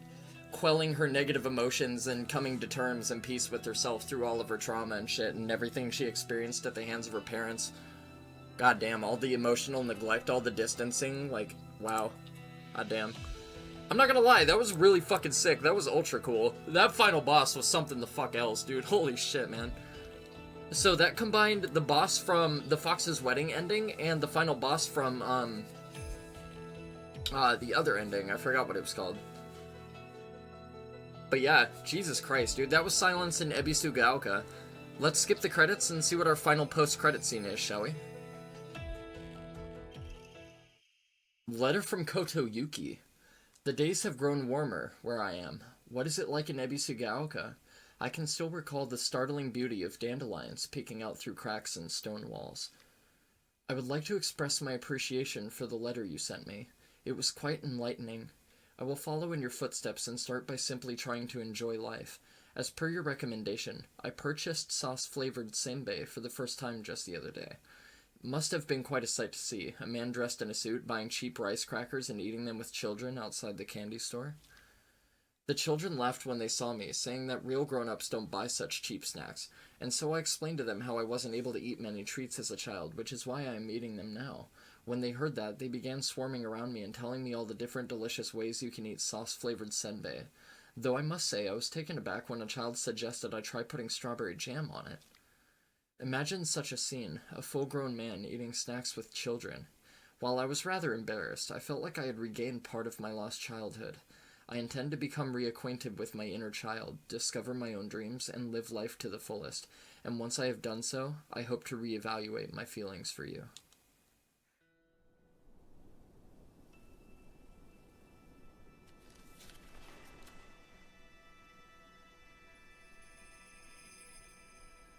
quelling her negative emotions and coming to terms and peace with herself through all of her trauma and shit, and everything she experienced at the hands of her parents. God damn, all the emotional neglect, all the distancing, like, wow. God damn. I'm not gonna lie, that was really fucking sick. That was ultra cool. That final boss was something the fuck else, dude. Holy shit, man. So that combined the boss from the Fox's Wedding ending and the final boss from, the other ending. I forgot what it was called. But yeah, Jesus Christ, dude. That was Silence in Ebisugaoka. Let's skip the credits and see what our final post-credit scene is, shall we? Letter from Kotoyuki. The days have grown warmer where I am. What is it like in Ebisugaoka? I can still recall the startling beauty of dandelions peeking out through cracks in stone walls. I would like to express my appreciation for the letter you sent me. It was quite enlightening. I will follow in your footsteps and start by simply trying to enjoy life. As per your recommendation, I purchased sauce-flavored senbei for the first time just the other day. Must have been quite a sight to see, a man dressed in a suit buying cheap rice crackers and eating them with children outside the candy store. The children laughed when they saw me, saying that real grown-ups don't buy such cheap snacks, and so I explained to them how I wasn't able to eat many treats as a child, which is why I am eating them now. When they heard that, they began swarming around me and telling me all the different delicious ways you can eat sauce-flavored senbei. Though I must say, I was taken aback when a child suggested I try putting strawberry jam on it. Imagine such a scene, a full-grown man eating snacks with children. While I was rather embarrassed, I felt like I had regained part of my lost childhood. I intend to become reacquainted with my inner child, discover my own dreams, and live life to the fullest. And once I have done so, I hope to reevaluate my feelings for you.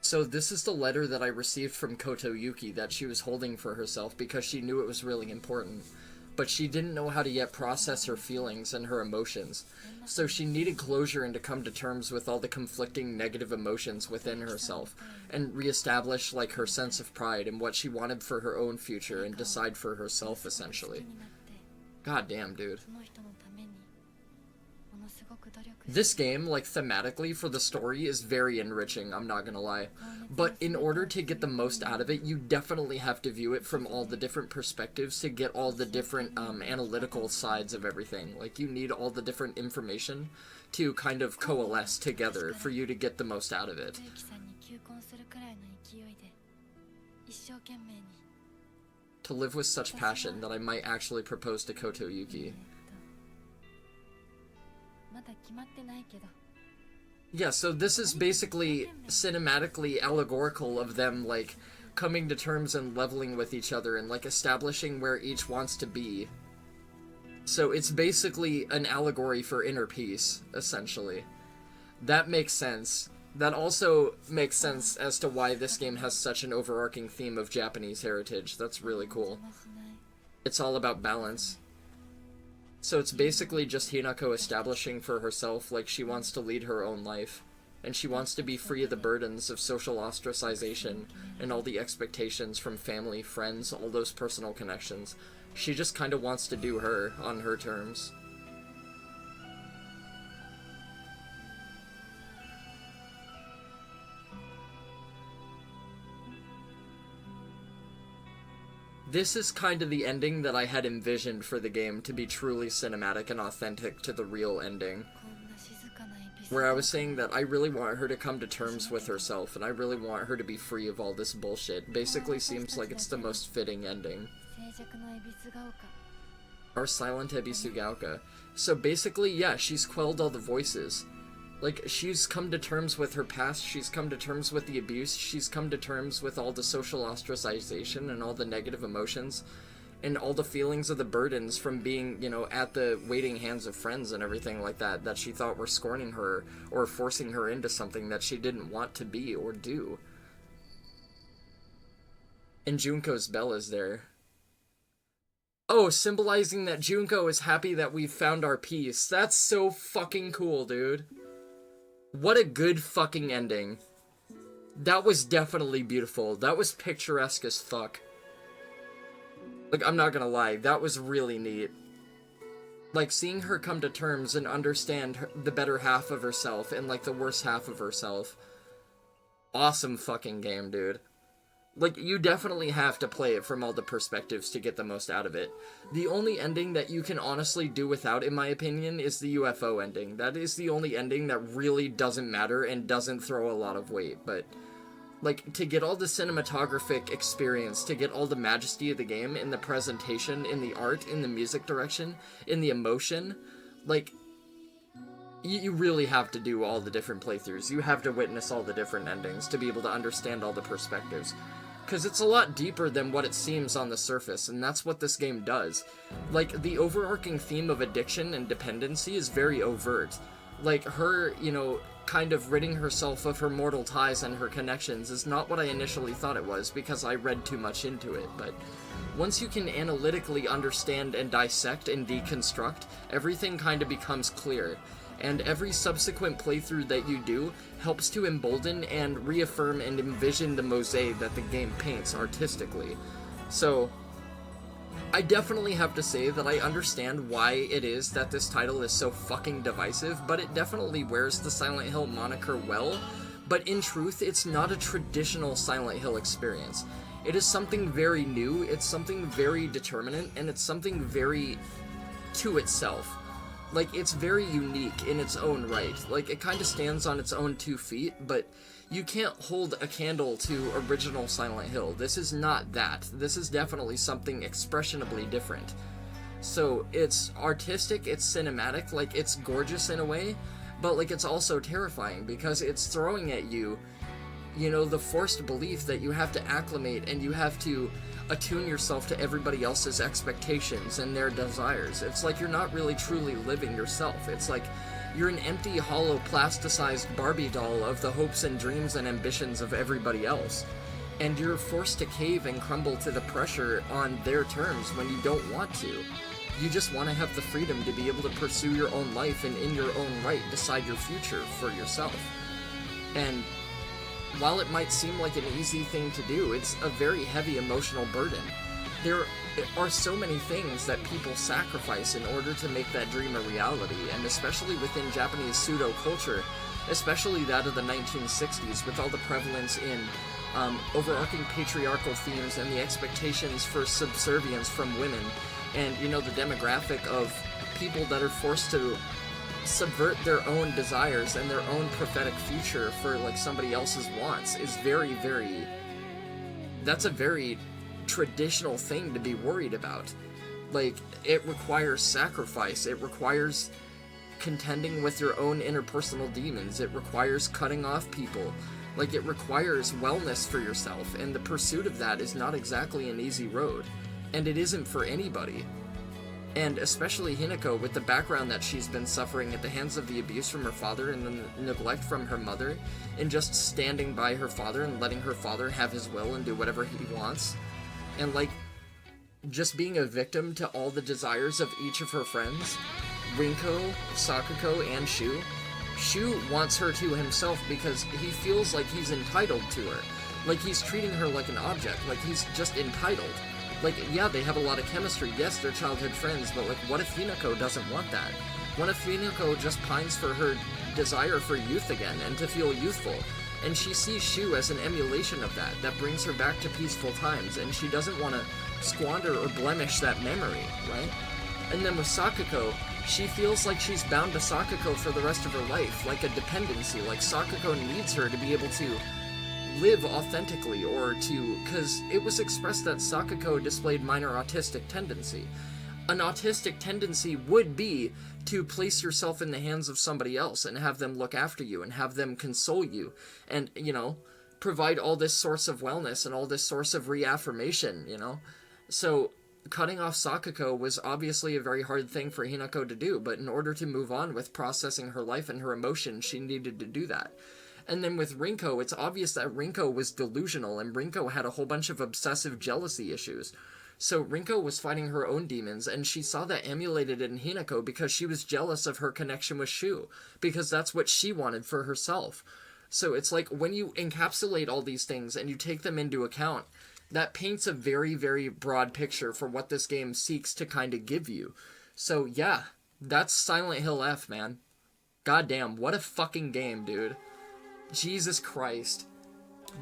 So this is the letter that I received from Koto Yuki that she was holding for herself because she knew it was really important. But she didn't know how to yet process her feelings and her emotions. So she needed closure and to come to terms with all the conflicting negative emotions within herself and reestablish like her sense of pride and what she wanted for her own future and decide for herself essentially. God damn, dude. This game, like, thematically for the story is very enriching, I'm not gonna lie. But in order to get the most out of it, you definitely have to view it from all the different perspectives to get all the different analytical sides of everything. Like, you need all the different information to kind of coalesce together for you to get the most out of it. To live with such passion that I might actually propose to Koto Yuki. Yeah, so this is basically cinematically allegorical of them, like, coming to terms and leveling with each other and, like, establishing where each wants to be. So it's basically an allegory for inner peace, essentially. That makes sense. That also makes sense as to why this game has such an overarching theme of Japanese heritage. That's really cool. It's all about balance. So it's basically just Hinako establishing for herself, like, she wants to lead her own life. And she wants to be free of the burdens of social ostracization and all the expectations from family, friends, all those personal connections. She just kind of wants to do her on her terms. This is kind of the ending that I had envisioned for the game to be truly cinematic and authentic to the real ending. Where I was saying that I really want her to come to terms with herself, and I really want her to be free of all this bullshit. Basically seems like it's the most fitting ending. Our silent Ebisugaoka. So basically, yeah, she's quelled all the voices. Like, she's come to terms with her past, she's come to terms with the abuse, she's come to terms with all the social ostracization and all the negative emotions, and all the feelings of the burdens from being, you know, at the waiting hands of friends and everything like that, that she thought were scorning her, or forcing her into something that she didn't want to be or do. And Junko's bell is there. Oh, symbolizing that Junko is happy that we've found our peace. That's so fucking cool, dude. What a good fucking ending. That was definitely beautiful. That was picturesque as fuck. Like, I'm not gonna lie, that was really neat. Like, seeing her come to terms and understand the better half of herself and, like, the worse half of herself. Awesome fucking game, dude. Like, you definitely have to play it from all the perspectives to get the most out of it. The only ending that you can honestly do without, in my opinion, is the UFO ending. That is the only ending that really doesn't matter and doesn't throw a lot of weight. But, like, to get all the cinematographic experience, to get all the majesty of the game, in the presentation, in the art, in the music direction, in the emotion, like, you really have to do all the different playthroughs. You have to witness all the different endings to be able to understand all the perspectives. Because it's a lot deeper than what it seems on the surface, and that's what this game does. Like, the overarching theme of addiction and dependency is very overt. Like, her, you know, kind of ridding herself of her mortal ties and her connections is not what I initially thought it was, because I read too much into it, but once you can analytically understand and dissect and deconstruct, everything kind of becomes clear. and every subsequent playthrough that you do helps to embolden and reaffirm and envision the mosaic that the game paints artistically. So, I definitely have to say that I understand why it is that this title is so fucking divisive, but it definitely wears the Silent Hill moniker well, but in truth, it's not a traditional Silent Hill experience. It is something very new, it's something very determinant, and it's something very to itself. Like, it's very unique in its own right. Like, it kind of stands on its own 2 feet, but you can't hold a candle to original Silent Hill. This is not that. This is definitely something expressionably different. So, it's artistic, it's cinematic, like, it's gorgeous in a way, but, like, it's also terrifying, because it's throwing at you, you know, the forced belief that you have to acclimate and you have to attune yourself to everybody else's expectations and their desires. It's like you're not really truly living yourself. It's like you're an empty, hollow, plasticized Barbie doll of the hopes and dreams and ambitions of everybody else. And you're forced to cave and crumble to the pressure on their terms when you don't want to. You just want to have the freedom to be able to pursue your own life and in your own right decide your future for yourself. And while it might seem like an easy thing to do, it's a very heavy emotional burden. There are so many things that people sacrifice in order to make that dream a reality, and especially within Japanese pseudo-culture, especially that of the 1960s, with all the prevalence in overarching patriarchal themes and the expectations for subservience from women, and, you know, the demographic of people that are forced to subvert their own desires and their own prophetic future for, like, somebody else's wants is very, very... That's a very traditional thing to be worried about. Like, it requires sacrifice, it requires contending with your own interpersonal demons, it requires cutting off people, like, it requires wellness for yourself, and the pursuit of that is not exactly an easy road, and it isn't for anybody. And especially Hinako, with the background that she's been suffering at the hands of the abuse from her father and the neglect from her mother, and just standing by her father and letting her father have his will and do whatever he wants, and, like, just being a victim to all the desires of each of her friends, Rinko, Sakuko, and Shu. Shu wants her to himself because he feels like he's entitled to her. Like, he's treating her like an object, like he's just entitled. Like, yeah, they have a lot of chemistry, yes, they're childhood friends, but, like, what if Hinako doesn't want that? What if Hinako just pines for her desire for youth again, and to feel youthful? And she sees Shu as an emulation of that brings her back to peaceful times, and she doesn't want to squander or blemish that memory, right? And then with Sakuko, she feels like she's bound to Sakuko for the rest of her life, like a dependency, like Sakuko needs her to be able to live authentically, or to, because it was expressed that Sakuko displayed minor autistic tendency. An autistic tendency would be to place yourself in the hands of somebody else and have them look after you and have them console you and, you know, provide all this source of wellness and all this source of reaffirmation, you know? So cutting off Sakuko was obviously a very hard thing for Hinako to do, but in order to move on with processing her life and her emotions, she needed to do that. And then with Rinko, it's obvious that Rinko was delusional, and Rinko had a whole bunch of obsessive jealousy issues. So Rinko was fighting her own demons, and she saw that emulated in Hinako because she was jealous of her connection with Shu, because that's what she wanted for herself. So it's like, when you encapsulate all these things and you take them into account, that paints a very, very broad picture for what this game seeks to kind of give you. So yeah, that's Silent Hill F, man. Goddamn, what a fucking game, dude. Jesus Christ.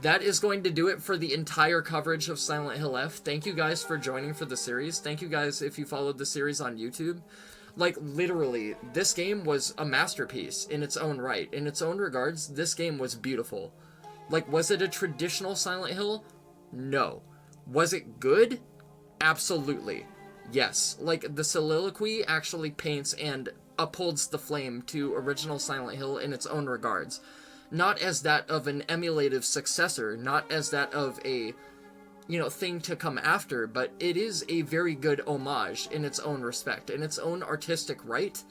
That is going to do it for the entire coverage of Silent Hill F. Thank you guys for joining for the series. Thank you guys if you followed the series on YouTube. Like, literally, this game was a masterpiece in its own right. In its own regards, this game was beautiful. Like, was it a traditional Silent Hill? No. Was it good? Absolutely. Yes. Like, the soliloquy actually paints and upholds the flame to original Silent Hill in its own regards. Not as that of an emulative successor, not as that of a, you know, thing to come after, but it is a very good homage in its own respect, in its own artistic right.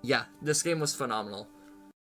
Yeah, this game was phenomenal.